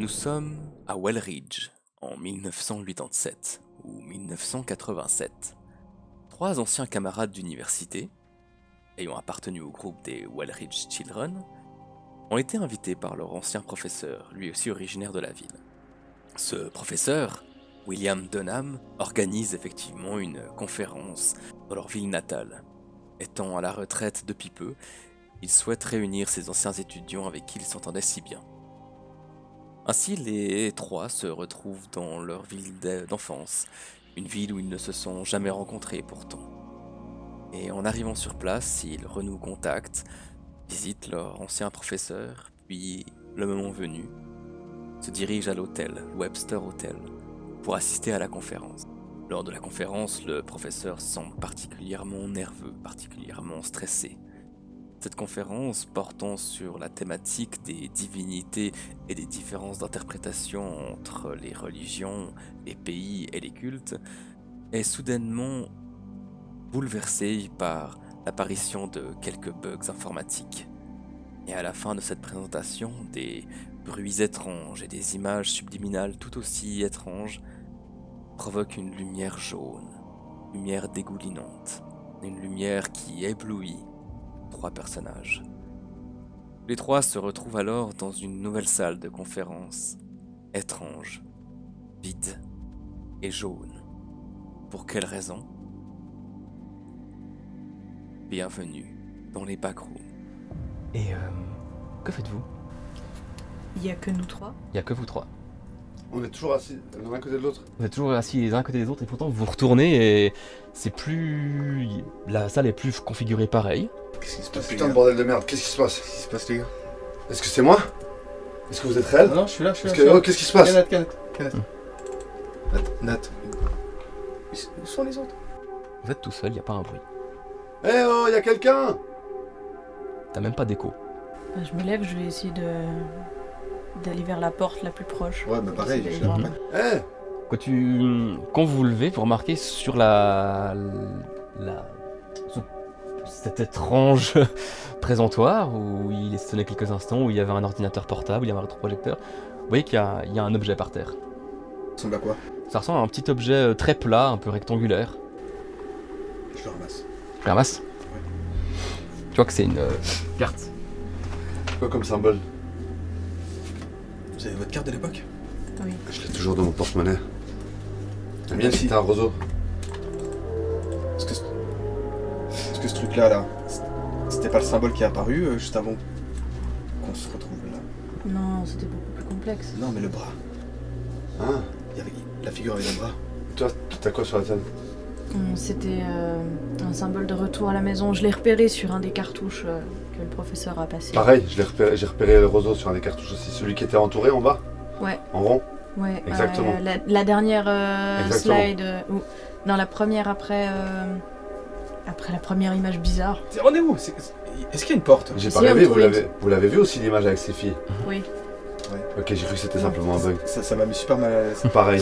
Nous sommes à Wellridge en 1987 ou 1987. Trois anciens camarades d'université, ayant appartenu au groupe des Wellridge Children, ont été invités par leur ancien professeur, lui aussi originaire de la ville. Ce professeur, William Dunham, organise effectivement une conférence dans leur ville natale. Étant à la retraite depuis peu, il souhaite réunir ses anciens étudiants avec qui il s'entendait si bien. Ainsi, les trois se retrouvent dans leur ville d'enfance, une ville où ils ne se sont jamais rencontrés pourtant. Et en arrivant sur place, ils renouent contact, visitent leur ancien professeur, puis, le moment venu, se dirigent à l'hôtel, Webster Hotel, pour assister à la conférence. Lors de la conférence, le professeur semble particulièrement nerveux, particulièrement stressé. Cette conférence, portant sur la thématique des divinités et des différences d'interprétation entre les religions, les pays et les cultes, est soudainement bouleversée par l'apparition de quelques bugs informatiques. Et à la fin de cette présentation, des bruits étranges et des images subliminales tout aussi étranges provoquent une lumière jaune, une lumière dégoulinante, une lumière qui éblouit trois personnages. Les trois se retrouvent alors dans une nouvelle salle de conférence, étrange, vide et jaune. Pour quelle raison? Bienvenue dans les backrooms. Et que faites-vous? Il y a que nous trois. Il y a que vous trois. On est toujours assis l'un à côté de l'autre. Vous êtes toujours assis les uns à côté des autres et pourtant vous vous retournez et c'est plus... La salle est plus configurée pareil. Qu'est-ce qui se passe, Putain les de gars? bordel de merde, qu'est-ce qui se passe? Qu'est-ce qui se passe, les gars? Est-ce que c'est moi? Est-ce que vous êtes réel? Non, je suis là, je suis là. Est-ce que... Oh, qu'est-ce qui se passe? Nat. Où sont les autres? Vous êtes tout seul, il n'y a pas un bruit. Eh oh, y'a quelqu'un! T'as même pas d'écho. Je me lève, je vais essayer d'aller vers la porte la plus proche. Ouais, bah pareil, Essayer je d'aller suis voir. là. Eh! Quand vous vous levez, vous remarquez sur sur cet étrange présentoir où il se tenait quelques instants, où il y avait un ordinateur portable, il y avait un rétroprojecteur. Vous voyez qu'il y a un objet par terre. Ça ressemble à quoi? Ça ressemble à un petit objet très plat, un peu rectangulaire. Je le ramasse. Je le ramasse. Tu vois que c'est une carte. Quoi comme symbole? Vous avez votre carte de l'époque? Oui. Je l'ai toujours dans mon porte-monnaie. La mienne, Merci. c'était un roseau. Est-ce que ce truc-là, c'était pas le symbole qui est apparu juste avant qu'on se retrouve là? Non, c'était beaucoup plus complexe. Non, mais le bras. Hein? La figure avec le bras. Toi, t'as quoi sur la tête? C'était un symbole de retour à la maison. Je l'ai repéré sur un des cartouches que le professeur a passé. Pareil, j'ai repéré le roseau sur un des cartouches aussi. Celui qui était entouré en bas? Ouais. En rond? Ouais. Exactement. La dernière Exactement. slide. Non, la première après la première image bizarre. On est où? Est-ce qu'il y a une porte? J'ai Si, pas rêvé, on trouve vous l'avez vu aussi l'image avec ses filles? Oui. Ok, j'ai cru que c'était simplement un bug. Ça m'a mis super mal à l'aise. Pareil.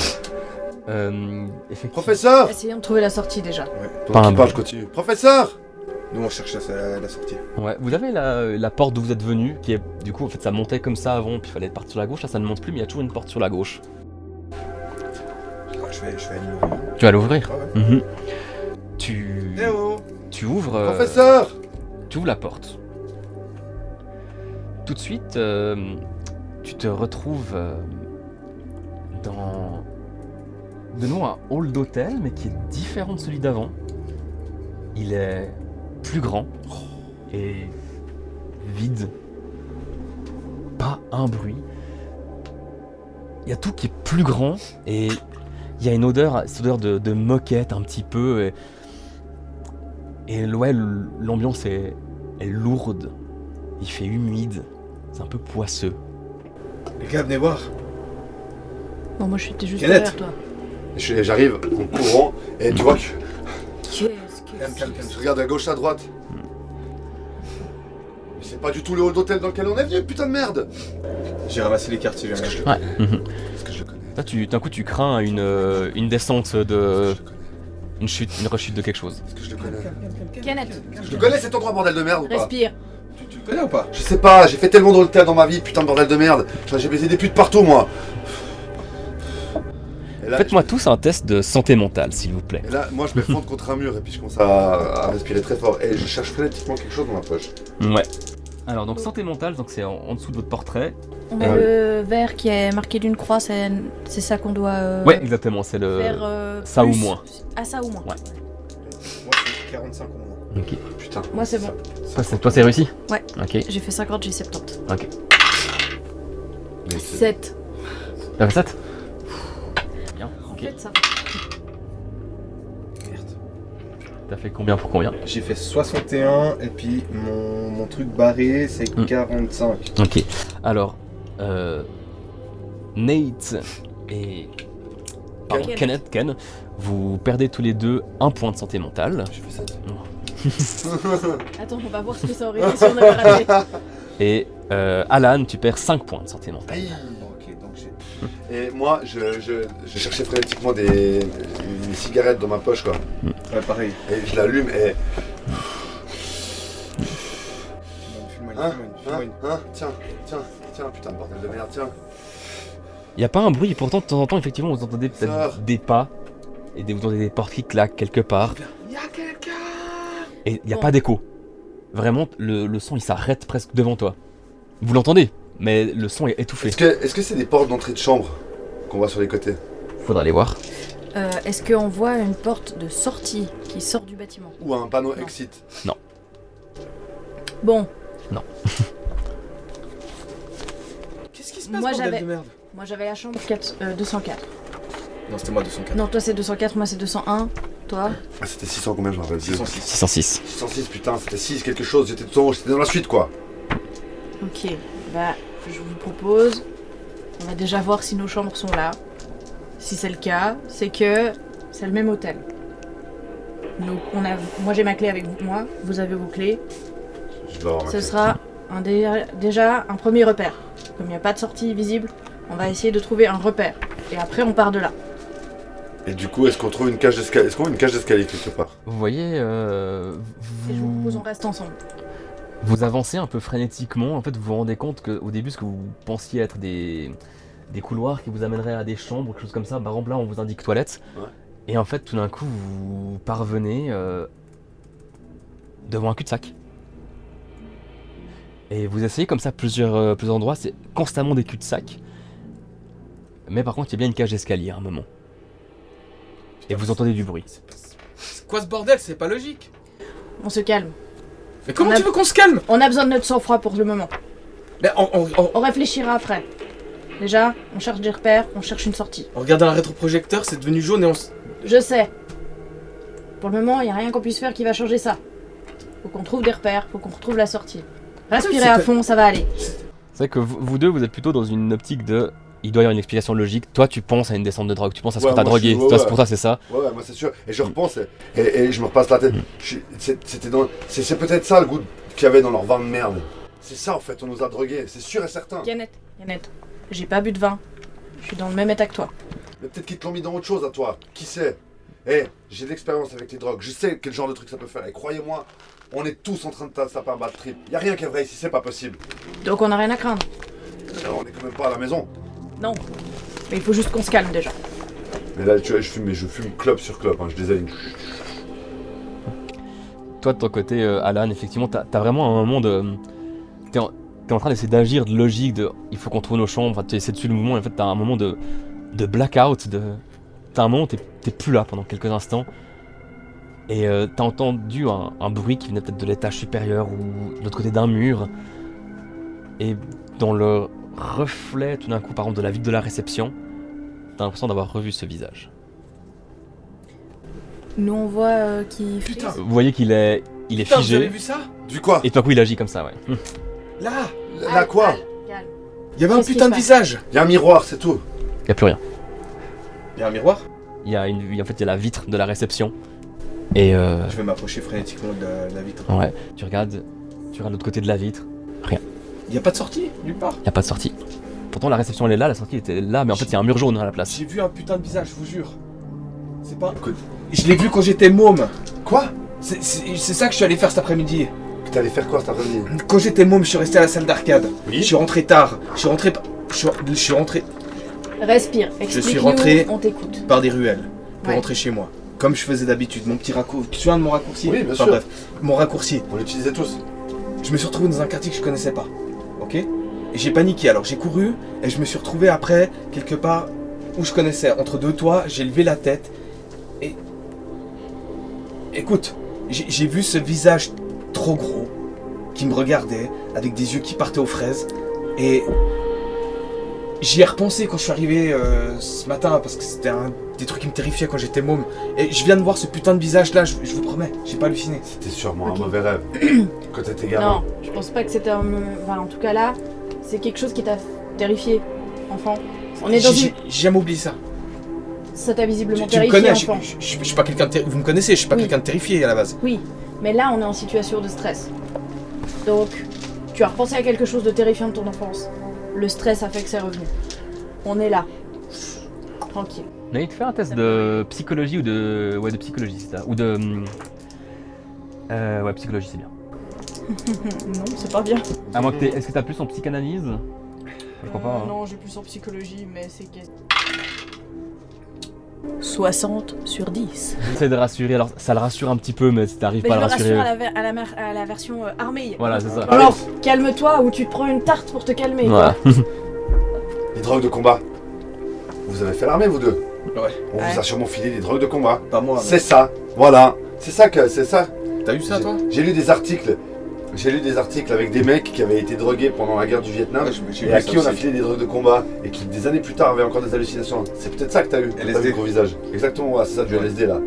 Effectivement. Professeur! Essayons de trouver la sortie déjà. Ouais. Pendant Pas un qu'il parle, je bug. continue. Professeur! Nous, on cherche la sortie. Ouais, vous avez la porte d'où vous êtes venu, qui est du coup en fait ça montait comme ça avant, puis il fallait partir sur la gauche, là ça ne monte plus, mais il y a toujours une porte sur la gauche. Ouais, je vais aller l'ouvrir. Tu vas l'ouvrir. Ah ouais. Tu Eh oh! tu ouvres Professeur! tu ouvres la porte. Tout de suite, tu te retrouves dans de nouveau un hall d'hôtel, mais qui est différent de celui d'avant. Il est plus grand et vide. Pas un bruit. Il y a tout qui est plus grand et il y a une odeur, cette odeur de moquette un petit peu. Et ouais, l'ambiance est lourde. Il fait humide. C'est un peu poisseux. Les gars, venez voir. Bon, moi, j'étais juste Kenneth. derrière toi. J'arrive en courant et tu vois que Qu'est-ce que Calme. je regarde à gauche, à droite. Mais c'est pas du tout le hall d'hôtel dans lequel on est venu, putain de merde! J'ai ramassé les cartes si jamais. Est-ce que je le Ouais. connais? Est-ce que je le connais? Là, d'un coup, tu crains une descente de. Est-ce que je le connais? Une rechute de quelque chose. Est-ce que je le connais? Kenneth, Je le connais cet endroit, bordel de merde ou pas? respire. Tu Tu connais ou pas? Je sais pas, j'ai fait tellement de théâtre dans ma vie, putain de bordel de merde. Enfin, j'ai baisé des putes partout, moi. Et là, Faites-moi tous un test de santé mentale, s'il vous plaît. Et là, moi, je me fonde contre un mur et puis je commence à respirer très fort. Et je cherche frénétiquement quelque chose dans ma poche. Ouais. Alors, donc santé mentale, donc c'est en dessous de votre portrait. On met le verre qui est marqué d'une croix, c'est ça qu'on doit Ouais, exactement, c'est le... faire. ça ou plus. moins. Ah, ça ou moins. Ouais. Moi, c'est 45 au moins. Ok. Putain. Moi, c'est bon. Toi, c'est réussi? Ouais. Ok. J'ai fait 50, j'ai 70. Ok. Mais c'est- 7. T'as fait 7? Bien, En ok. fait, ça. Merde. T'as fait combien pour combien? J'ai fait 61 et puis mon truc barré c'est 45. Ok. Alors, Nate et... Pardon, Ken. Ken, vous perdez tous les deux un point de santé mentale. J'ai fait 7. Attends, on va voir ce que ça aurait été si on avait raté. Et Alan, tu perds 5 points de santé mentale. Aïe. Ok, donc j'ai. Et moi, je cherchais frénétiquement des cigarettes dans ma poche, quoi. Ouais, pareil. Et je l'allume et... Fume-moi une, Hein, fume-moi une. tiens, putain de bordel de merde, tiens. Il n'y a pas un bruit, et pourtant de temps en temps, effectivement, vous entendez peut-être Sors. des pas, et vous entendez des portes qui claquent quelque part, Y'a quelqu'un! et il n'y a Bon. pas d'écho. Vraiment, le son il s'arrête presque devant toi. Vous l'entendez, mais le son est étouffé. Est-ce que c'est des portes d'entrée de chambre qu'on voit sur les côtés? Faudra aller voir. Est-ce qu'on voit une porte de sortie qui sort du bâtiment? Ou un panneau Non. exit? Bon, Qu'est-ce qui se passe, Moi, bordel j'avais- de merde? moi j'avais la chambre 204. Non, c'était moi 204. Non, toi c'est 204, moi c'est 201. Toi? Ah, c'était 600 combien, je me rappelle plus. 606. 606. 606, putain, c'était 6 quelque chose, j'étais tout en haut, j'étais dans la suite, quoi. Ok, bah je vous propose, on va déjà voir si nos chambres sont là. Si c'est le cas, c'est que c'est le même hôtel. Donc moi j'ai ma clé avec moi, vous avez vos clés. Je dois avoir ma Ce clé. sera déjà un premier repère. Comme il n'y a pas de sortie visible, on va essayer de trouver un repère. Et après on part de là. Et du coup, est-ce qu'on trouve une cage d'escalier? Est-ce qu'on voit une cage d'escalier quelque part? Vous voyez, Et je vous propose on reste ensemble. vous avancez un peu frénétiquement. En fait, vous vous rendez compte qu'au début, ce que vous pensiez être des couloirs qui vous amèneraient à des chambres ou quelque chose comme ça, par exemple là, on vous indique toilettes. Ouais. Et en fait, tout d'un coup, vous parvenez devant un cul-de-sac. Et vous essayez comme ça plusieurs endroits, c'est constamment des cul-de-sac. Mais par contre, il y a bien une cage d'escalier à un moment. Et vous entendez du bruit. C'est quoi ce bordel? C'est pas logique. On se calme. Mais comment On a- tu veux qu'on se calme? On a besoin de notre sang-froid pour le moment. Mais On réfléchira après. Déjà, on cherche des repères, on cherche une sortie. en regardant un rétroprojecteur, c'est devenu jaune et on s... Je sais. Pour le moment, il n'y a rien qu'on puisse faire qui va changer ça. Faut qu'on trouve des repères, faut qu'on retrouve la sortie. Respirez c'est à que- fond, ça va aller. C'est vrai que vous deux, vous êtes plutôt dans une optique de... Il doit y avoir une explication logique. Toi, tu penses à une descente de drogue, tu penses à ce Ouais, que t'as moi, je drogué. suis- ouais, Toi, ouais. c'est pour ça, c'est ça. Ouais, moi c'est sûr. Et je repense et je me repasse la tête. C'était dans... C'est peut-être ça le goût qu'il y avait dans leur vin de merde. C'est ça en fait, on nous a drogués, c'est sûr et certain. Yannette, j'ai pas bu de vin. Je suis dans le même état que toi. Mais peut-être qu'ils te l'ont mis dans autre chose à toi. Qui sait? Eh, j'ai de l'expérience avec les drogues, je sais quel genre de truc ça peut faire. Et croyez-moi, on est tous en train de taper un bad trip. Y a rien qui est vrai ici, c'est pas possible. Donc on n'a rien à craindre. On est quand même pas à la maison. Non. Mais il faut juste qu'on se calme déjà. Mais là, tu vois, je fume clope sur clope, hein, je désigne. Toi, de ton côté, Alan, effectivement, t'as vraiment un moment de... T'es en train d'essayer d'agir de logique, de... Il faut qu'on trouve nos chambres, tu essaies de suivre le mouvement, et en fait, t'as un moment de blackout, T'as un moment où t'es plus là pendant quelques instants, et t'as entendu un bruit qui venait peut-être de l'étage supérieur, ou de l'autre côté d'un mur, et dans le reflet, tout d'un coup, par exemple, de la vitre de la réception, t'as l'impression d'avoir revu ce visage. Nous on voit qui Putain. frise. Vous voyez qu'il est Putain, vous avez figé, vu ça? Du quoi? et tout d'un coup, il agit comme ça, ouais. Là! Là quoi? Calme. Il y avait un Qu'est-ce qui putain se de passe? visage! Y a un miroir, c'est tout. Y a plus rien. Il y a un miroir? En fait, il y a la vitre de la réception. Et Je vais m'approcher frénétiquement de la vitre. ouais, tu regardes l'autre côté de la vitre, Il y a pas de sortie, nulle part. y a pas de sortie. Pourtant la réception elle est là, la sortie était là, mais en fait il y a un mur jaune à la place. J'ai vu un putain de visage, je vous jure. C'est pas. Écoute. Je l'ai vu quand j'étais môme. Quoi? C'est ça que je suis allé faire cet après-midi. allé faire quoi cet après-midi? Quand j'étais môme, je suis resté à la salle d'arcade. Oui. Je suis rentré tard. Je suis rentré Respire, suis explique-nous, rentré- on t'écoute. par des ruelles pour Ouais. rentrer chez moi. Comme je faisais d'habitude, mon petit raccourci. Tu te souviens de mon raccourci? Oui, bien Enfin, sûr. bref, mon raccourci. On l'utilisait tous. Je me suis retrouvé dans un quartier que je connaissais pas. Ok? Et j'ai paniqué. Alors j'ai couru et je me suis retrouvé après quelque part où je connaissais. Entre deux toits, j'ai levé la tête et. Écoute, j'ai vu ce visage trop gros qui me regardait avec des yeux qui partaient aux fraises et. J'y ai repensé quand je suis arrivé ce matin parce que c'était des trucs qui me terrifiaient quand j'étais môme. Et je viens de voir ce putain de visage là, je vous promets, j'ai pas halluciné. C'était sûrement Ok. un mauvais rêve. Quand t'étais gamin. Non, je pense pas que c'était un... Enfin, en tout cas là, c'est quelque chose qui t'a terrifié, enfant. On est dans une... J'ai jamais oublié ça. Ça t'a visiblement Tu me terrifié, connais, enfant. je suis pas quelqu'un de vous me connaissez, je suis pas Oui. quelqu'un de terrifié à la base. Oui, mais là on est en situation de stress. Donc, tu as repensé à quelque chose de terrifiant de ton enfance. Le stress a fait que c'est revenu. On est là. Tranquille. Nate, fais un test de psychologie ou de... Ouais, de psychologie, c'est ça. Ou de... Ouais, psychologie, c'est bien. Non, c'est pas bien. À moins que t'aies... Est-ce que t'as plus en psychanalyse? Je crois pas. Hein. Non, j'ai plus en psychologie, mais c'est que... 60 sur 10. J'essaie de rassurer, alors ça le rassure un petit peu, mais si t'arrives Mais pas je à le le rassurer... rassure à la version armée. Voilà, c'est ça. Alors, calme-toi ou tu te prends une tarte pour te calmer. Voilà. Les drogues de combat. Vous avez fait l'armée, vous deux? Ouais. On Ouais. vous a sûrement filé des drogues de combat. Pas moi. C'est ça. Voilà. C'est ça que. C'est ça. T'as eu ça toi? J'ai lu des articles. J'ai lu des articles avec des mecs qui avaient été drogués pendant la guerre du Vietnam. Ouais, j'ai Et vu à ça qui on a aussi. filé des drogues de combat et qui des années plus tard avaient encore des hallucinations. C'est peut-être ça que t'as eu. T'as LSD. vu le gros visage. Exactement, ouais, c'est ça du Ouais. LSD là.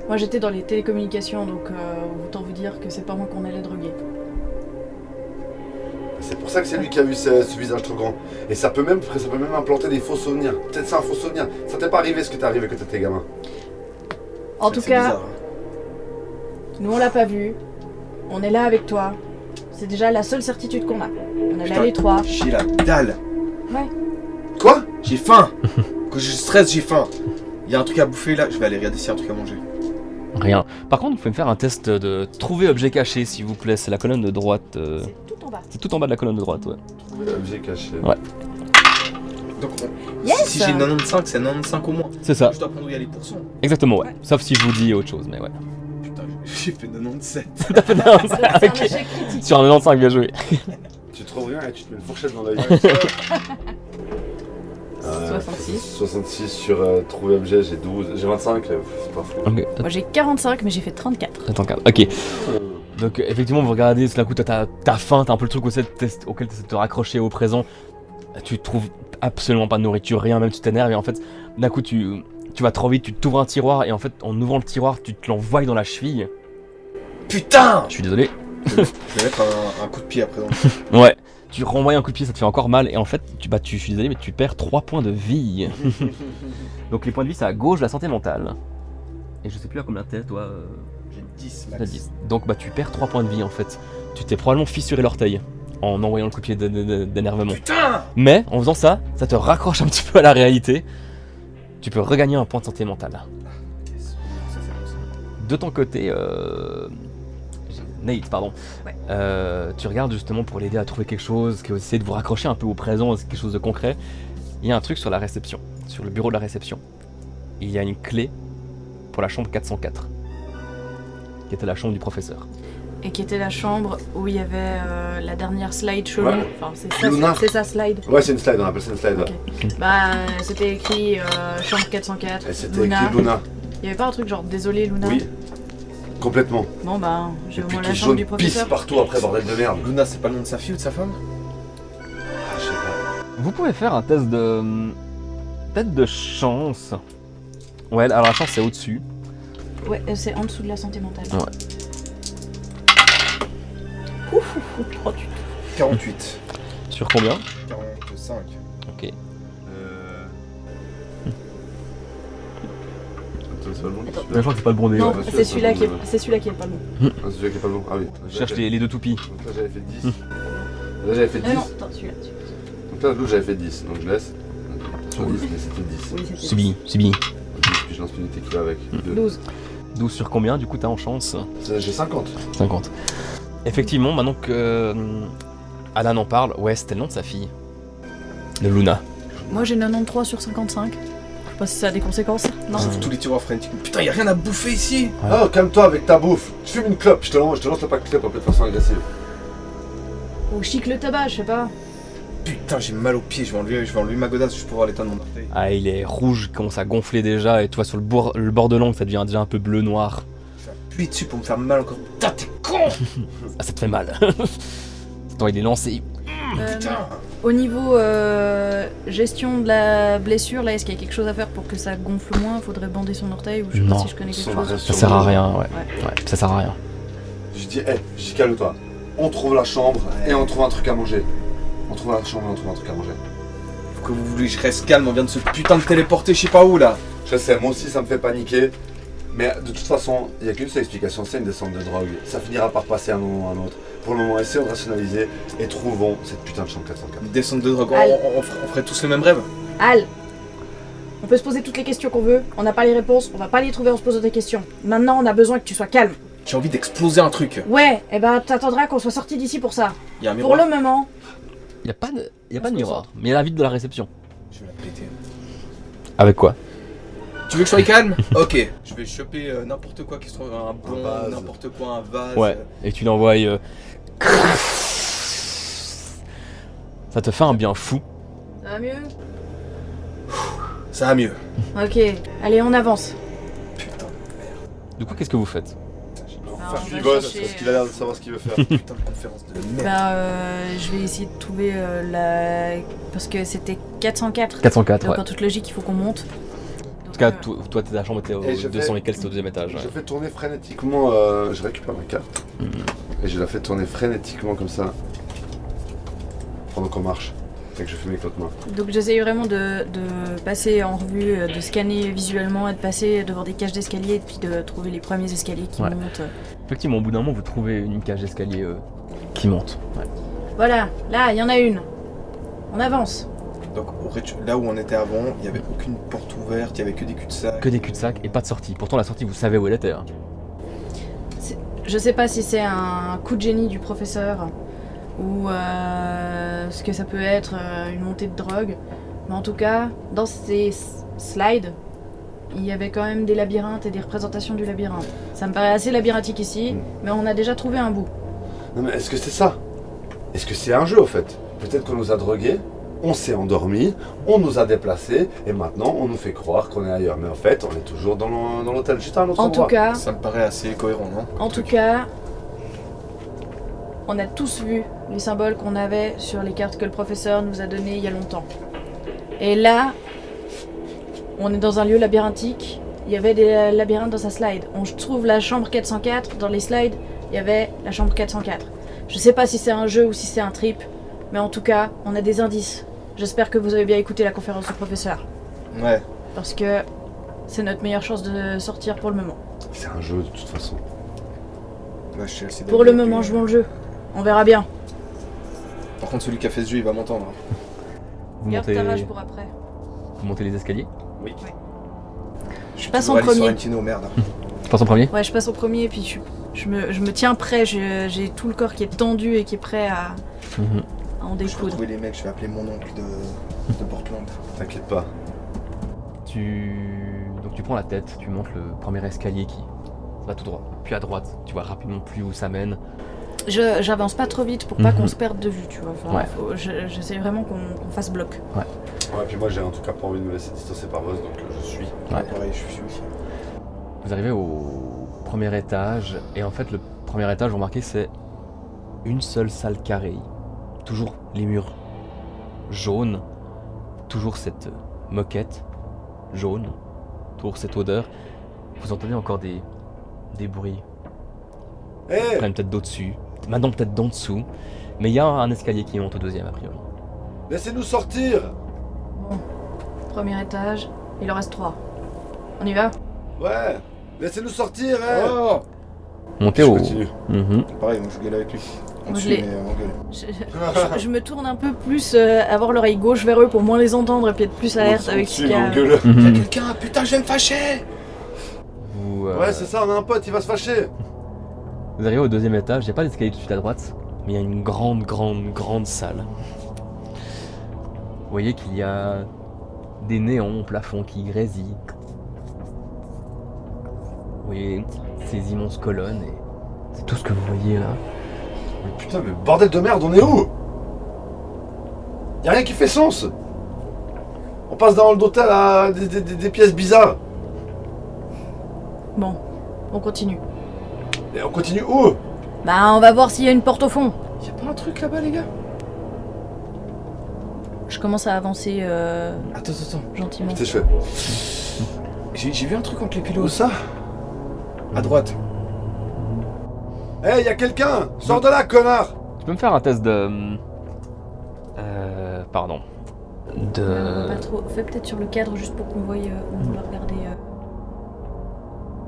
Moi j'étais dans les télécommunications, donc autant vous dire que c'est pas moi qu'on allait droguer. C'est pour ça que c'est lui qui a eu ce visage trop grand. Et ça peut même implanter des faux souvenirs. Peut-être c'est un faux souvenir. Ça t'est pas arrivé ce que t'es arrivé quand t'étais gamin. En tout C'est cas, bizarre, hein. nous on l'a pas vu. On est là avec toi. C'est déjà la seule certitude qu'on a. On est là Putain. les trois. J'ai la dalle. Ouais. Quoi? J'ai faim. Quand je stresse, j'ai faim. Il y a un truc à bouffer là, je vais aller regarder s'il y a un truc à manger. Rien. Par contre, vous pouvez me faire un test de trouver objet caché, s'il vous plaît. C'est la colonne de droite. C'est tout en bas. C'est tout en bas de la colonne de droite, ouais. Objet caché. Ouais. Donc Yes. si j'ai 95, c'est 95 au moins. C'est ça. Je dois prendre où il y a les pourcents. Exactement, ouais. Sauf si je vous dis autre chose, mais ouais. Putain, j'ai fait 97. C'est un Ok. échec critique. Sur un 95, bien joué. Tu trouves rien et tu te mets une fourchette dans l'œil. 66. 66 sur trouver objet, j'ai 12. J'ai 25, c'est pas fou. Ok, Moi j'ai 45, mais j'ai fait 34. attends, ok. Donc effectivement, vous regardez, tout d'un coup, t'as faim, t'as un peu le truc auquel tu essaies de te raccrocher au présent. Tu trouves absolument pas de nourriture, rien, même tu t'énerves et en fait, d'un coup, tu vas trop vite, tu t'ouvres un tiroir et en fait, en ouvrant le tiroir, tu te l'envoies dans la cheville. Putain. Je suis désolé. Je vais mettre un coup de pied après. Ouais. Tu renvoies un coup de pied, ça te fait encore mal et en fait, je suis désolé, mais tu perds 3 points de vie. Donc les points de vie, c'est à gauche, la santé mentale. Et je sais plus à combien t'es, toi. J'ai 10 T'as max. 10. Donc bah tu perds 3 points de vie en fait. Tu t'es probablement fissuré l'orteil en envoyant le coup de pied d'énervement. Putain. Mais en faisant ça, ça te raccroche un petit peu à la réalité. Tu peux regagner un point de santé mentale. Yes. Ça, c'est bon, ça. De ton côté, Nate, pardon. Ouais. Tu regardes justement pour l'aider à trouver quelque chose, qui essaie de vous raccrocher un peu au présent, quelque chose de concret. Il y a un truc sur la réception, sur le bureau de la réception. Il y a une clé pour la chambre 404, qui était la chambre du professeur. Et qui était la chambre où il y avait la dernière slide chelou. Ouais. Enfin, Luna. c'est sa slide. Ouais, c'est une slide, on appelle ça une slide. Ok. Bah, c'était écrit chambre 404. Et c'était Luna. écrit Luna. Il y avait pas un truc genre désolé Luna? Oui. Complètement. Bon bah, j'ai Et au puis moins qui la chambre jaune du pisse professeur. partout après, bordel de merde. Luna, c'est pas le nom de sa fille ou de sa femme? Ah, je sais pas. Vous pouvez faire un test de... peut-être de chance. Ouais, alors la chance c'est au-dessus. Ouais, c'est en dessous de la santé mentale. Ouais. Ouf, ouf, ouf, 38. 48. Sur combien? 45. Ok. Attends, c'est pas le bon. Attends. Je crois que c'est pas le bon dé. Non, ouais. parce que c'est c'est celui-là un qui est, bon, c'est celui-là qui est pas le bon. Ah, c'est celui qui est pas le bon. Ah oui. Je cherche les deux toupies. Donc là, j'avais fait 10. Là, j'avais fait 10. Non, attends, celui-là. Donc là, l'autre, j'avais fait 10. Donc je laisse. Sur 10, mais c'était 10. Oui, c'était Subi, subi. 10, puis je lance l'unité qui va avec. 2. 12. 12 sur combien du coup t'as en chance? J'ai 50. 50. Effectivement, maintenant que Alan en parle, ouais, c'était le nom de sa fille. De Luna. Moi j'ai 93 sur 55. Je sais pas si ça a des conséquences. Non. Sauf tous les tiroirs frénétiques. Putain, y'a rien à bouffer ici. Oh, calme-toi avec ta bouffe. Tu fumes une clope, je te lance le pack de clope un peu de façon agressive. Ou chic le tabac, je sais pas. Putain, j'ai mal aux pieds, je vais enlever ma godasse juste pour voir l'état de mon orteil. Ah, il est rouge, il commence à gonfler déjà, et tu vois sur le bord de l'ongle, ça devient déjà un peu bleu-noir. Je vais appuyer dessus pour me faire mal encore. Putain, t'es con. Ah, ça te fait mal. Attends, il est lancé. Putain. Au niveau gestion de la blessure, là, est-ce qu'il y a quelque chose à faire pour que ça gonfle moins? Faudrait bander son orteil ou je sais Non. pas si je connais quelque Son chose. arrêt Ça sert à rien, ouais. Ça sert à rien. Je dis calme-toi. On trouve la chambre et on trouve un truc à manger. On trouve la chambre et on trouve un truc à manger. Faut que vous voulez que je reste calme, on vient de se putain de téléporter je sais pas où là. Je sais, moi aussi ça me fait paniquer. Mais de toute façon, il n'y a qu'une seule explication, c'est une descente de drogue. Ça finira par passer à un moment ou à un autre. Pour le moment, essayons de rationaliser et trouvons cette putain de chambre 404. Une descente de drogue, Al. on ferait tous le même rêve. Al, on peut se poser toutes les questions qu'on veut, on n'a pas les réponses, on va pas les trouver en se posant des questions. Maintenant, on a besoin que tu sois calme. J'ai envie d'exploser un truc. Ouais, et ben t'attendras qu'on soit sorti d'ici pour ça. Il y a un Pour miroir. le moment, Y a pas de On se miroir, mais il y a la vitre de la réception. Je vais la péter. Avec quoi? Tu veux que je sois calme? Ok. Je vais choper n'importe quoi qui se trouve, un bon, vase. n'importe quoi, un vase. Ouais, et tu l'envoies. Ça te fait un bien fou. ça va mieux? Ça va mieux. Ok, allez, on avance. Putain, Du coup, qu'est-ce que vous faites? putain, j'ai on Enfin, va je lui bosse chercher, parce qu'il a l'air de savoir ce qu'il veut faire. putain de conférence de merde. Bah, je vais essayer de trouver la. Parce que c'était 404. 404, Donc ouais. en toute logique, il faut qu'on monte. En tout cas, toi, ta chambre était au Et je 200 fais- et quelques, c'était au deuxième étage. Je Ouais. fais tourner frénétiquement, je récupère ma carte. Et je la fais tourner frénétiquement comme ça. Pendant qu'on marche. Et que je fais mes clottes mains. Donc j'essaye vraiment de passer en revue, de scanner visuellement et de passer devant des cages d'escalier et puis de trouver les premiers escaliers qui Ouais. montent. Effectivement, au bout d'un moment, vous trouvez une cage d'escalier qui monte. Ouais. Voilà, là, il y en a une. On avance. Donc là où on était avant, il n'y avait aucune porte ouverte, il n'y avait que des cul-de-sac. Que des cul-de-sac et pas de sortie. Pourtant, la sortie, vous savez où elle était. Hein. Je sais pas si c'est un coup de génie du professeur ou ce que ça peut être une montée de drogue. Mais en tout cas, dans ces slides, il y avait quand même des labyrinthes et des représentations du labyrinthe. Ça me paraît assez labyrinthique ici, mais on a déjà trouvé un bout. Non mais est-ce que c'est ça? Est-ce que c'est un jeu au fait? Peut-être qu'on nous a drogués, on s'est endormi, on nous a déplacés et maintenant on nous fait croire qu'on est ailleurs. Mais en fait, on est toujours dans l'hôtel, juste à un autre En endroit. tout cas, Ça me paraît assez cohérent, non? En tout cas, on a tous vu les symboles qu'on avait sur les cartes que le professeur nous a données il y a longtemps. Et là, on est dans un lieu labyrinthique. Il y avait des labyrinthes dans sa slide. On trouve la chambre 404. Dans les slides, il y avait la chambre 404. Je sais pas si c'est un jeu ou si c'est un trip, mais en tout cas, on a des indices. J'espère que vous avez bien écouté la conférence du professeur. Ouais. Parce que c'est notre meilleure chance de sortir pour le moment. C'est un jeu de toute façon. Ouais, je suis assez Pour le d'accord. moment, jouons le jeu. On verra bien. Par contre, celui qui a fait ce jeu, il va m'entendre. Vous Garde montez, ta rage pour après. vous montez les escaliers. Je passe toujours en allé premier. Sorrentino, merde. Tu passes en premier. Ouais, je passe en premier et puis je me tiens prêt. J'ai tout le corps qui est tendu et qui est prêt à en Je vais découdre. retrouver les mecs, je vais appeler mon oncle de Portland. T'inquiète pas. Donc tu prends la tête, tu montes le premier escalier qui va tout droit. Puis à droite, tu vois rapidement plus où ça mène. J'avance pas trop vite pour pas Mhm. qu'on se perde de vue, tu vois. Enfin, Ouais. j'essaie vraiment qu'on fasse bloc. Ouais, puis moi j'ai en tout cas pas envie de me laisser distancer par Voss, donc je suis. Ouais. Pareil, je suis aussi. Vous arrivez au premier étage, et en fait le premier étage, vous remarquez, c'est une seule salle carrée. Toujours les murs jaunes, toujours cette moquette jaune, toujours cette odeur. Vous entendez encore des bruits, Hé quand même peut-être d'au-dessus, maintenant peut-être d'en dessous, mais il y a un escalier qui monte au deuxième a priori. Laissez-nous sortir. Bon, premier étage, il en reste 3. On y va? Ouais. Laissez-nous sortir, hé Oh Montez Je au... continue. Mhm. Pareil, moi je gueule avec lui. On Moi, suit, je l'ai- mais on gueule. Je me tourne un peu plus, avoir l'oreille gauche vers eux pour moins les entendre et puis être plus alerte avec ce ce qu'il y a. gueule. Y'a Mhm. quelqu'un, putain, je vais me fâcher! Vous, Ouais, c'est ça, on a un pote, il va se fâcher. Vous arrivez au deuxième étage, il n'y a pas d'escalier tout de suite à droite, mais il y a une grande salle. Vous voyez qu'il y a des néons au plafond qui grésillent. Vous voyez ces immenses colonnes et c'est tout ce que vous voyez là. Mais putain, mais bordel de merde, on est où? Y'a rien qui fait sens. On passe dans le d'hôtel à des pièces bizarres. Bon, on continue. Et on continue où? Bah, on va voir s'il y a une porte au fond. Y'a pas un truc là-bas, les gars? Je commence à avancer Attends. gentiment. Qu'est-ce que je fais? J'ai vu un truc entre les Où pilotes. ça? À droite. Hey, y'a quelqu'un! Sors de là, connard! Tu peux me faire un test de... pardon. Pas trop. Fais peut-être sur le cadre juste pour qu'on voie où on doit regarder.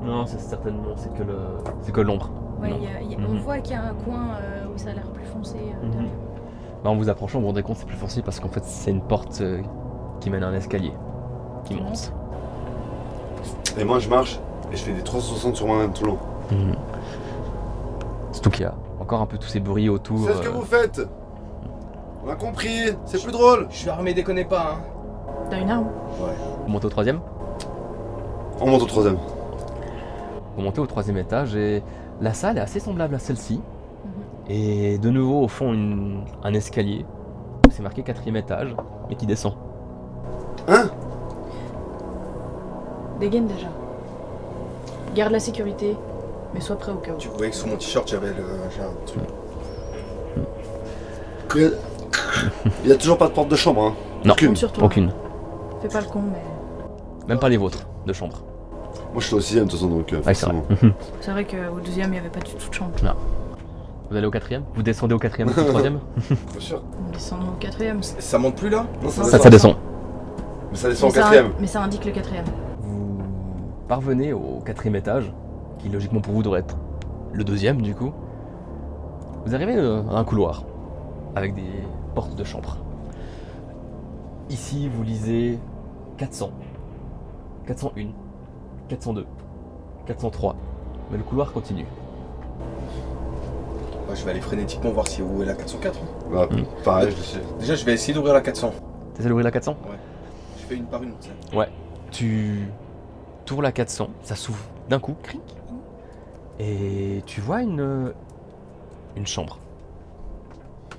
Non, c'est certainement, c'est que l'ombre. Ouais, Non. on Mhm. voit qu'il y a un coin où ça a l'air plus foncé derrière. Bah, en vous approchant, vous vous rendez compte c'est plus foncé parce qu'en fait c'est une porte qui mène à un escalier qui monte. Et moi, je marche et je fais des 360 sur moi-même tout le long. Mhm. Surtout qu'il y a encore un peu tous ces bruits autour. C'est ce que vous faites! On a compris, c'est plus drôle! Je suis armé, déconnez pas, hein. T'as une arme? Vous montez au troisième. On monte au troisième. Vous montez au troisième étage et la salle est assez semblable à celle-ci. Et de nouveau au fond un escalier. C'est marqué 4e étage, mais qui descend. Hein? Dégaine déjà. Garde la sécurité, mais sois prêt au cas où. Tu voyais que sur mon t-shirt, j'ai un truc. Il y a toujours pas de porte de chambre, hein? Non, Aucune. Compte sur toi. aucune. Fais pas le con, mais. Même pas les vôtres de chambre. Moi, je suis au 6ème de toute façon, donc Ouais, c'est vrai. forcément. C'est vrai qu'au deuxième, il n'y avait pas du tout de chambre. Vous allez au 4e. Vous descendez au 4e, au 3e. Bien sûr. On descend au quatrième. Ça monte plus là? Non, Ça descend. Mais ça descend au Mais ça- 4ème. Mais ça indique le quatrième. Vous parvenez au 4e étage, qui logiquement pour vous devrait être le 2e du coup. Vous arrivez à un couloir avec des portes de chambre. Ici, vous lisez 400, 401, 402, 403, mais le couloir continue. Ouais, je vais aller frénétiquement voir si où est la 404. hein. Bah, pareil, je le sais. Déjà, je vais essayer d'ouvrir la 400. T'essaies d'ouvrir la 400? Je fais une par une, tu sais. Tu ouvres la 400, ça s'ouvre d'un coup, cric, et tu vois une chambre.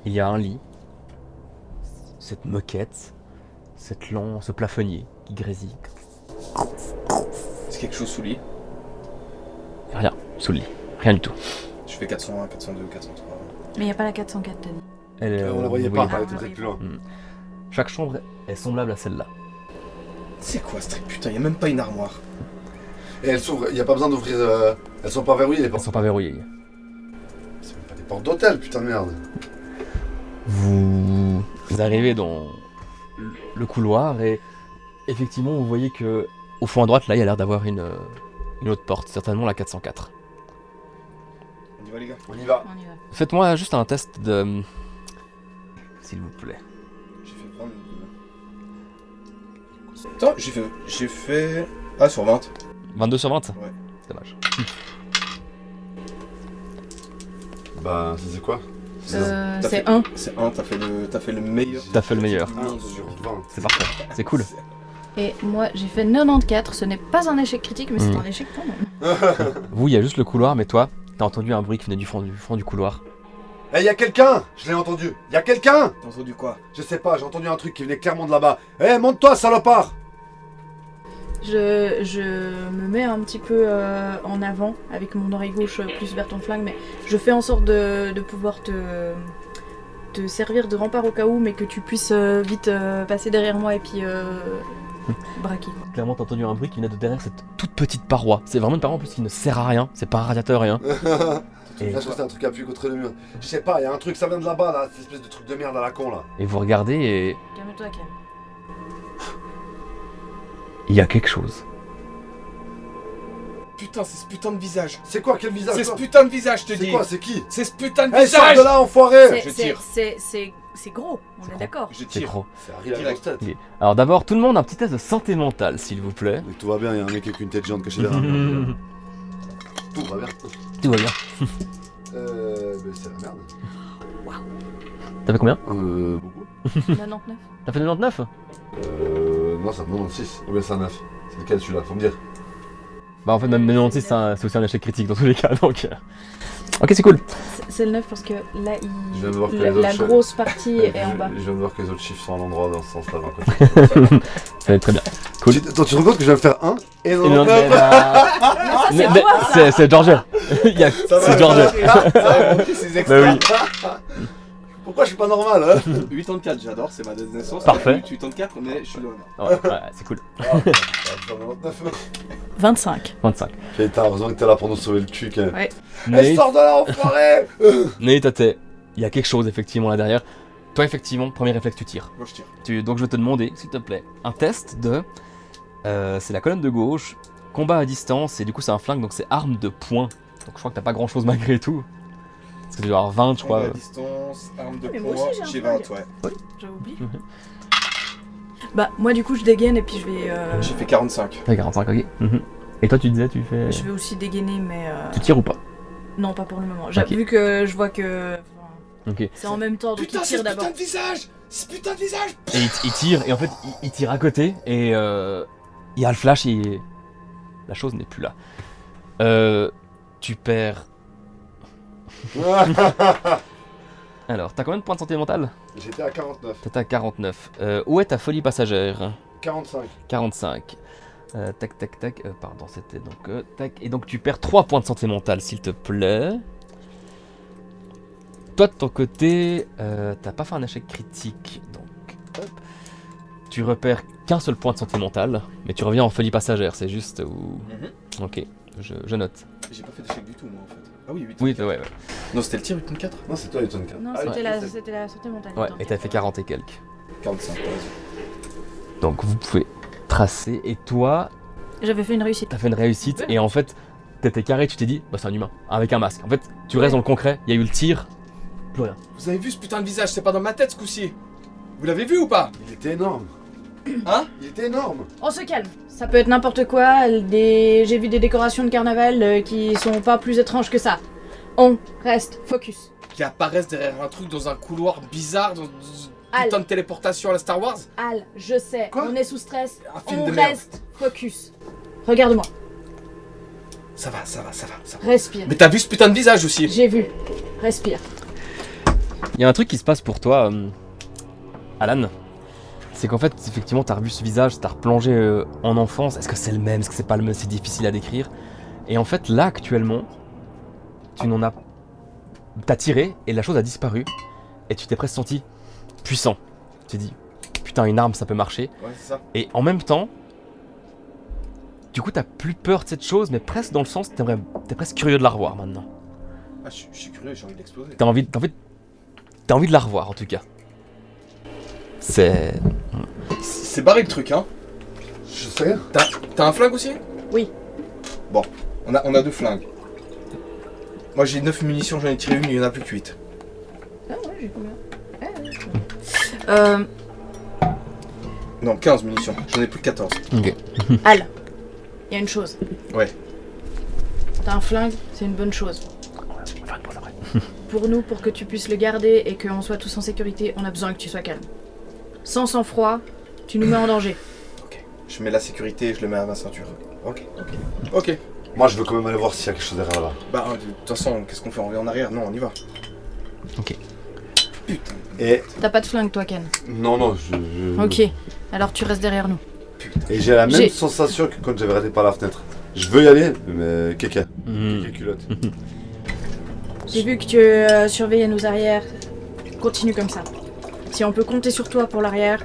Il y a un lit, cette moquette, ce plafonnier qui grésille. Est-ce quelque chose sous le lit? Rien sous le lit, rien du tout. Je fais 401, 402, 403. Mais il n'y a pas la 404, Denis. On la voyait vous pas, voyez elle était peut-être plus loin. Chaque chambre est semblable à celle-là. C'est quoi ce truc? Putain, y a même pas une armoire. Et elles s'ouvrent, y a pas besoin d'ouvrir. Elles sont pas verrouillées les Elles portes. sont pas verrouillées. C'est même pas des portes d'hôtel, putain de merde. Vous arrivez dans le couloir et effectivement vous voyez que au fond à droite là il y a l'air d'avoir une autre porte, certainement la 404. On y va, les gars? On y va. On y va. Faites-moi juste un test de... S'il vous plaît. J'ai fait 22. Attends, j'ai fait... Ah, sur 20. 22 sur 20 Ouais. C'est dommage. Bah, ça c'est quoi? T'as C'est fait- 1. C'est 1, t'as fait le meilleur. T'as fait le meilleur. 1 sur 20. C'est parfait. C'est cool. Et moi, j'ai fait 94. Ce n'est pas un échec critique, mais c'est Mm. un échec quand même. Vous, il y a juste le couloir, mais toi, t'as entendu un bruit qui venait du fond du couloir. Eh, y a quelqu'un! Je l'ai entendu. Y a quelqu'un! T'as entendu quoi? Je sais pas, j'ai entendu un truc qui venait clairement de là-bas. Eh, monte-toi, salopard! Je me mets un petit peu en avant avec mon oreille gauche plus vers ton flingue, mais je fais en sorte de pouvoir te servir de rempart au cas où, mais que tu puisses vite passer derrière moi et puis braquer. Quoi. Clairement, t'as entendu un bruit qui venait de derrière cette toute petite paroi. C'est vraiment une paroi en plus qui ne sert à rien. C'est pas un radiateur, rien. Et- Là, je crois que c'est un truc appuyé contre le mur. Je sais pas, y a un truc, ça vient de là-bas, là, cette espèce de truc de merde à la con, là. Et vous regardez et Calme-toi, calme. il y a quelque chose. Putain, c'est ce putain de visage. C'est quoi, quel visage? C'est ce toi putain de visage, je te C'est dis. quoi, c'est qui? C'est ce putain de Eh, sors visage. de là, enfoiré! Je tire. C'est gros, on est gros. d'accord. Je C'est tire. trop. C'est Harry la grosse tête. Alors d'abord, tout le monde un petit test de santé mentale, s'il vous plaît. Mais tout va bien, y a un mec avec une tête géante cachée derrière. Tout va bien. Tout va bien. Mais c'est la merde. T'as fait combien? Beaucoup. 99. T'as fait 99? Non, c'est un 96. Ou bien c'est un 9. C'est lequel celui-là? Faut me dire. Bah en fait même 96 c'est aussi un échec critique dans tous les cas donc... Ok c'est cool. C'est le 9 parce que là, Je viens de voir que les la autres chiffres- grosse partie est en bas. Je viens de voir que les autres chiffres sont à l'endroit dans ce sens-là. d'un côté. Ça va être très bien. Cool. Attends, tu te rends compte que je viens de faire 1 et Et non, non, mais bah, Mais ça, c'est toi, ça. c'est Georgia. C'est Georgia. C'est Bah oui. Pourquoi je suis pas normal hein? 84, j'adore, c'est ma date de naissance. Parfait. 84, mais je suis loin. Ouais, c'est cool. 25. 25. Putain, heureusement que t'es là pour nous sauver le cul quand même. Ouais. Elle sort de là, enfoiré. Nate, il y a quelque chose effectivement là derrière. Toi effectivement, premier réflexe tu tires. Moi je tire. Donc je vais te demander, s'il te plaît, un test de... c'est la colonne de gauche, combat à distance, et du coup c'est un flingue, donc c'est arme de poing. Donc je crois que t'as pas grand chose malgré tout. Parce que tu dois avoir 20 je crois. Combat à distance, arme de Mais moi poing, aussi, j'ai j'ai un 20, ouais. J'ai oublié. Mhm. Bah, moi, du coup, je dégaine et puis je vais. J'ai fait 45. T'as 45, ok. Mhm. Et toi tu disais, tu fais... Je vais aussi dégainer, mais. Tu tires ou pas? Non, pas pour le moment. Ok. Vu que je vois que. enfin, Ok. c'est en même temps, donc Putain, il c'est tire ce d'abord. putain de visage! Ce putain de visage! Et il tire, et en fait il tire à côté, et il y a le flash et la chose n'est plus là. Tu perds... Alors, t'as combien de points de santé mentale? J'étais à 49. T'es à 49. Où est ta folie passagère? 45. 45. Tac, tac, tac. Pardon, c'était donc... tac. Et donc tu perds 3 points de santé mentale, s'il te plaît. Toi, de ton côté, t'as pas fait un échec critique. Donc, hop. Tu repères qu'un seul point de santé mentale, mais tu reviens en folie passagère, c'est juste où... Ok, je note. J'ai pas fait d'échec du tout, moi en fait. Ah oui, 8. Oui, ouais. Non, c'était le tir 84. Non, c'est toi, Newton 4. Non, Ah, c'était ouais. la santé mentale. Ouais, Attends. et t'as fait 40 et quelques. 45, vas-y. Donc vous pouvez tracer, et toi, J'avais fait une réussite. t'as fait une réussite, et en fait, t'étais carré, tu t'es dit, bah c'est un humain, avec un masque. En fait, tu restes dans le concret, il y a eu le tir, plus rien. Vous avez vu ce putain de visage? C'est pas dans ma tête ce coup-ci. Vous l'avez vu ou pas? Il était énorme. Hein? Il était énorme. On se calme. Ça peut être n'importe quoi. J'ai vu des décorations de carnaval qui sont pas plus étranges que ça. On reste focus. Qui apparaissent derrière un truc dans un couloir bizarre, dans une Al. putain de téléportation à la Star Wars? Al, je sais, Quoi on est sous stress. Un film On de merde. reste focus. Regarde-moi. Ça va. Respire. Mais t'as vu ce putain de visage aussi? J'ai vu. Respire. Il y a un truc qui se passe pour toi, Alan. C'est qu'en fait, effectivement, t'as revu ce visage, t'as replongé en enfance. Est-ce que c'est le même? Est-ce que c'est pas le même? C'est difficile à décrire. Et en fait, là, actuellement, tu n'en as... T'as tiré et la chose a disparu. Et tu t'es presque senti puissant. Tu t'es dit, putain, une arme, ça peut marcher. Ouais, c'est ça. Et en même temps, du coup, t'as plus peur de cette chose, mais presque dans le sens, t'es presque curieux de la revoir maintenant. Ah, je suis curieux, j'ai envie d'exploser. T'as envie de la revoir, en tout cas. C'est barré le truc, hein? Je sais. T'as un flingue aussi? Oui. Bon, on a 2 flingues. Moi j'ai 9 munitions, j'en ai tiré une, il y en a plus que 8. Ah ouais, j'ai combien Non, 15 munitions, j'en ai plus que 14. Ok. Al, il y a une chose. Ouais. T'as un flingue, c'est une bonne chose. Pour nous, pour que tu puisses le garder et qu'on soit tous en sécurité, on a besoin que tu sois calme. Sans sang-froid, tu nous mets en danger. Ok. Je mets la sécurité et je le mets à ma ceinture. Ok. Moi, je veux quand même aller voir s'il y a quelque chose derrière là. Bah, de toute façon, qu'est-ce qu'on fait? On revient en arrière? Non, on y va. Ok. Putain. Et. T'as pas de flingue, toi, Ken. Non, Ok, alors tu restes derrière nous. Et j'ai la même J'ai- sensation que quand j'avais regardé par la fenêtre. Je veux y aller, mais kéké. Mhm. Kéké culotte. J'ai vu que tu surveillais nos arrières. Continue comme ça. Si on peut compter sur toi pour l'arrière,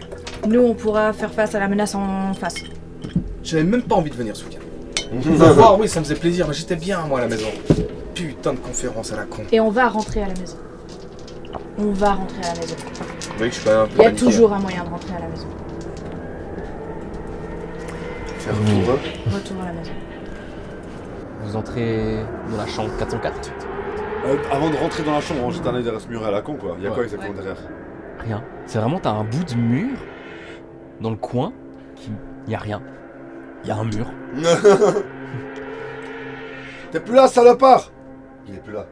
nous on pourra faire face à la menace en face. J'avais même pas envie de venir ce week-end. Vous voir, oui, ça me faisait plaisir, mais j'étais bien moi à la maison. Putain de conférence à la con. Et on va rentrer à la maison. On va rentrer à la maison. Vous voyez que je suis pas un peu Il y a paniqué, toujours un moyen de rentrer à la maison. Faire tour. Retour à la maison. Vous entrez dans la chambre 404. Avant de rentrer dans la chambre, on jette un œil derrière ce mur à la con quoi. Il y a Ouais. quoi exactement derrière? Rien. C'est vraiment, t'as un bout de mur dans le coin qui... Y a rien. Y a un mur. T'es plus là, salopard! Il est plus là.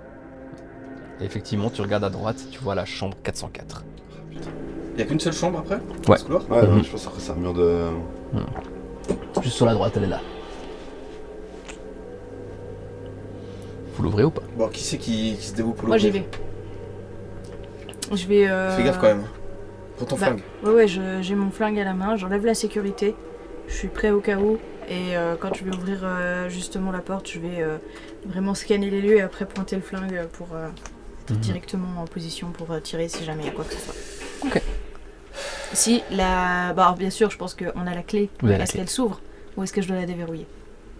Et effectivement, tu regardes à droite, tu vois la chambre 404. Il y a qu'une seule chambre après Ouais. ce couloir Ouais, Mhm. je pense que c'est un mur de. Juste sur la droite, elle est là. Vous l'ouvrez ou pas? Bon, qui c'est qui se dévoue pour Moi j'y l'ouvrir? vais. Je vais. Fais gaffe quand même. Pour ton Bah, flingue. Ouais, j'ai mon flingue à la main, j'enlève la sécurité, je suis prêt au cas où, et quand je vais ouvrir justement la porte, je vais vraiment scanner les lieux et après pointer le flingue pour directement en position pour tirer si jamais il y a quoi que ce soit. Ok. Si la. Bah, alors, bien sûr, je pense qu'on a la clé, Vous avez la est-ce clé. qu'elle s'ouvre ou est-ce que je dois la déverrouiller?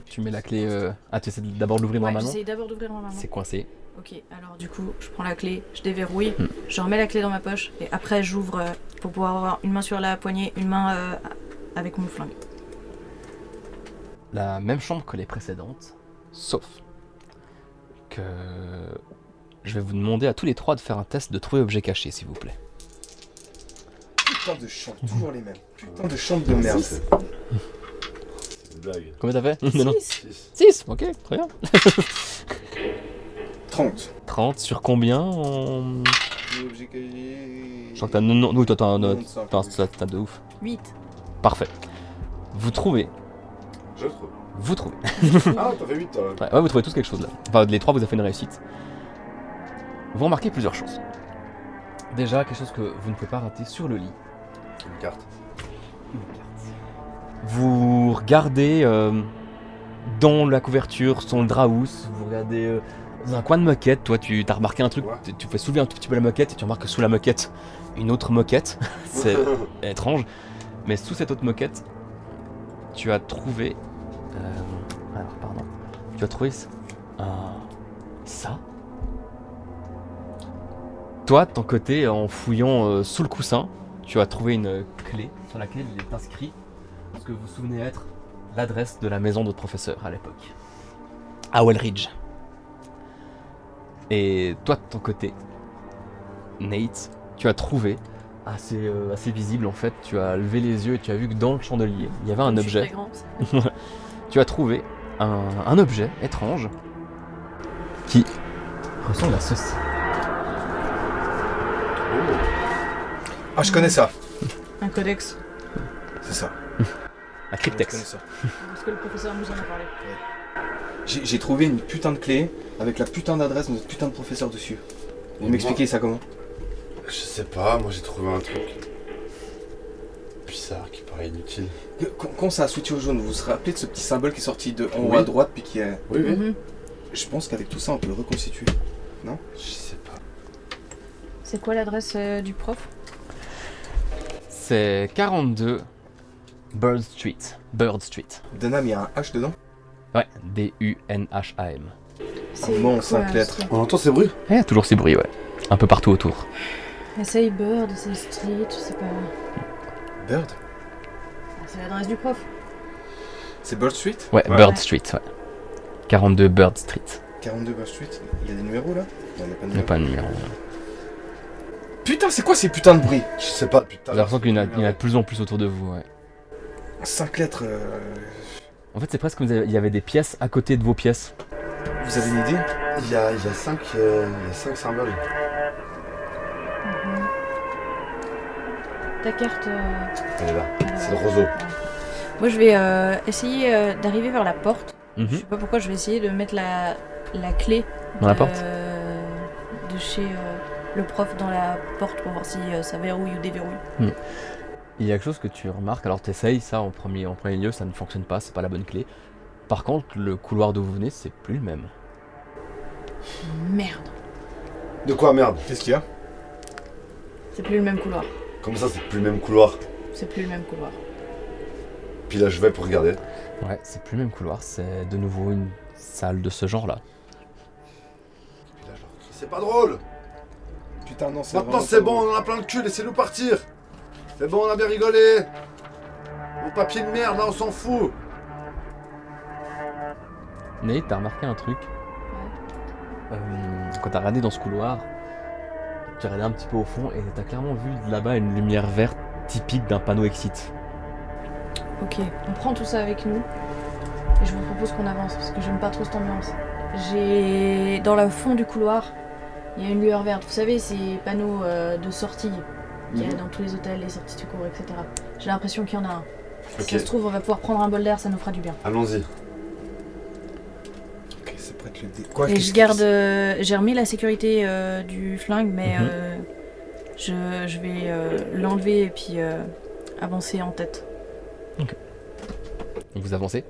Tu mets la clé. Ah, tu essaies d'abord de l'ouvrir Ouais, normalement? j'essaye d'abord d'ouvrir normalement. C'est coincé. Ok, alors du coup, je prends la clé, je déverrouille, Hmm. je remets la clé dans ma poche et après j'ouvre pour pouvoir avoir une main sur la poignée, une main avec mon flingue. La même chambre que les précédentes, sauf que je vais vous demander à tous les trois de faire un test de trouver objet caché, s'il vous plaît. Putain de chambres, toujours les mêmes. Putain de chambres de merde. C'est une blague. Combien t'as fait? Non. Six. 6, ok, très bien. 30. 30 sur combien en... Objet caché. Je crois que t'as... Non, oui, toi t'as un... 95. T'as de ouf. 8. Parfait. Vous trouvez. Je trouve. Vous trouvez. Ah, t'as fait 8 toi. Ouais, vous trouvez tous quelque chose là. Enfin, les trois, vous avez fait une réussite. Vous remarquez plusieurs choses. Déjà, quelque chose que vous ne pouvez pas rater sur le lit. Une carte. Vous regardez dans la couverture, sur le drap-housse, vous regardez dans un coin de moquette. Toi, tu as remarqué un truc, Ouais. tu fais soulever un tout petit peu la moquette et tu remarques que sous la moquette, une autre moquette. C'est étrange. Mais sous cette autre moquette, tu as trouvé. Alors, pardon. Tu as trouvé ça. Toi, de ton côté, en fouillant sous le coussin, tu as trouvé une clé sur laquelle il est inscrit ce que vous vous souvenez être l'adresse de la maison de votre professeur à l'époque. À Wellridge. Et toi, de ton côté, Nate, tu as trouvé, assez visible en fait, tu as levé les yeux et tu as vu que dans le chandelier, il y avait un Je suis objet. très grand, ça. Tu as trouvé un objet étrange qui ressemble à ceci. Ah, je connais ça. Un codex. C'est ça. Un Je connais cryptex. ça. Parce que le professeur nous en a parlé. J'ai trouvé une putain de clé avec la putain d'adresse de notre putain de professeur dessus. Vous m'expliquez ça comment? Je sais pas, moi j'ai trouvé un truc bizarre qui paraît inutile. Quand ça a switché au jaune, vous vous rappelez de ce petit symbole qui est sorti de en haut Oui. à droite puis qui est... Oui, oui. Mhm. Je pense qu'avec tout ça on peut le reconstituer. Je sais pas. C'est quoi l'adresse du prof? C'est 42 Bird Street. Bird Street. Denham, il y a un H dedans? Ouais, D-U-N-H-A-M. C'est bon, quoi, 5 lettres. ce truc? On entend ces bruits? Il y a toujours ces bruits, ouais. Un peu partout autour. Essaye Bird, essaye Street, je sais pas. Bird? C'est l'adresse du prof. C'est Bird Street? Ouais, Ouais. Bird Street, ouais. 42 Bird Street. 42 Bird Street. Il y a des numéros là? Non, il n'y a pas de Il n'y a numéro. pas de numéro. Putain, c'est quoi ces putains de bruits? Je sais pas depuis tout à J'ai l'heure. l'impression qu'il y en a de plus en plus autour de vous, ouais. 5 lettres. En fait, c'est presque comme il y avait des pièces à côté de vos pièces. Vous avez une idée? Il y a 5 symboles. Ta carte. Elle est là. C'est le roseau. Moi, je vais essayer d'arriver vers la porte. Je Mhm. sais pas pourquoi, je vais essayer de mettre la clé Dans la porte de chez le prof dans la porte pour voir si ça verrouille ou déverrouille. Il y a quelque chose que tu remarques, alors t'essayes ça en premier lieu, ça ne fonctionne pas, c'est pas la bonne clé. Par contre, le couloir d'où vous venez, c'est plus le même. Merde, De quoi, merde? Qu'est-ce qu'il y a? c'est plus le même couloir. Comme ça, c'est plus le même couloir. C'est plus le même couloir. Puis là, je vais pour regarder. Ouais, c'est plus le même couloir, c'est de nouveau une salle de ce genre-là. Puis là, je leur crie, c'est pas drôle! Putain, non, c'est Maintenant, vraiment c'est pas bon, drôle. on en a plein le cul, laissez-nous partir! C'est bon, on a bien rigolé! Mon papier de merde, là, on s'en fout! Nate, t'as remarqué un truc quand t'as regardé dans ce couloir, tu as regardé un petit peu au fond et t'as clairement vu là-bas une lumière verte typique d'un panneau Exit. Ok, on prend tout ça avec nous. Et je vous propose qu'on avance parce que j'aime pas trop cette ambiance. J'ai dans le fond du couloir, il y a une lueur verte. Vous savez, ces panneaux de sortie qu'il y a dans tous les hôtels, les sorties de secours, etc. J'ai l'impression qu'il y en a un. Si Ok. ça se trouve, on va pouvoir prendre un bol d'air, ça nous fera du bien. Allons-y. Ok, ça pourrait être le dé. Quoi, Et qu'est-ce je que garde, c'est j'ai remis la sécurité du flingue, mais je vais l'enlever et puis avancer en tête. Vous avancez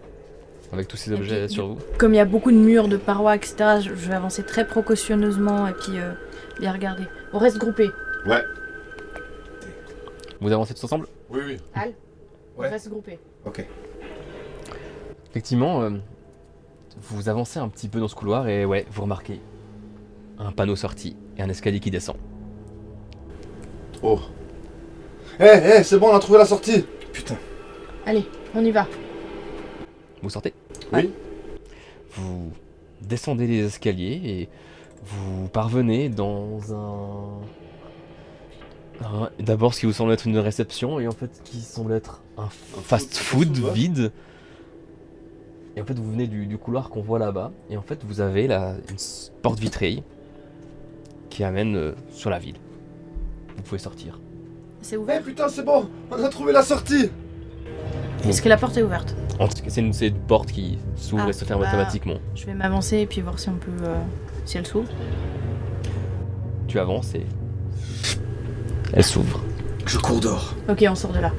avec tous ces Et objets puis, sur vous. Comme il y a beaucoup de murs, de parois, etc., je vais avancer très précautionneusement et puis bien regarder. On reste groupés. Ouais. Vous avancez tous ensemble. Oui, oui. Al, Ouais. on reste groupés. Ok. Effectivement, vous avancez un petit peu dans ce couloir et ouais, vous remarquez un panneau sorti et un escalier qui descend. Oh. Eh, c'est bon, on a trouvé la sortie. Putain. Allez, on y va. Vous sortez. Oui. Vous descendez les escaliers et vous parvenez dans d'abord ce qui vous semble être une réception et en fait qui semble être un fast-food fast-food, ouais. vide. Et en fait vous venez du couloir qu'on voit là-bas et en fait vous avez là une porte vitrée qui amène sur la ville. Vous pouvez sortir. C'est Eh ouvert. putain, c'est bon, on a trouvé la sortie. Est-ce que la porte est ouverte? En tout cas, c'est une porte qui s'ouvre Ah, et se ferme bah. automatiquement. Je vais m'avancer et puis voir si on peut, si elle s'ouvre. Tu avances et elle s'ouvre. Je cours dehors. Ok, on sort de là.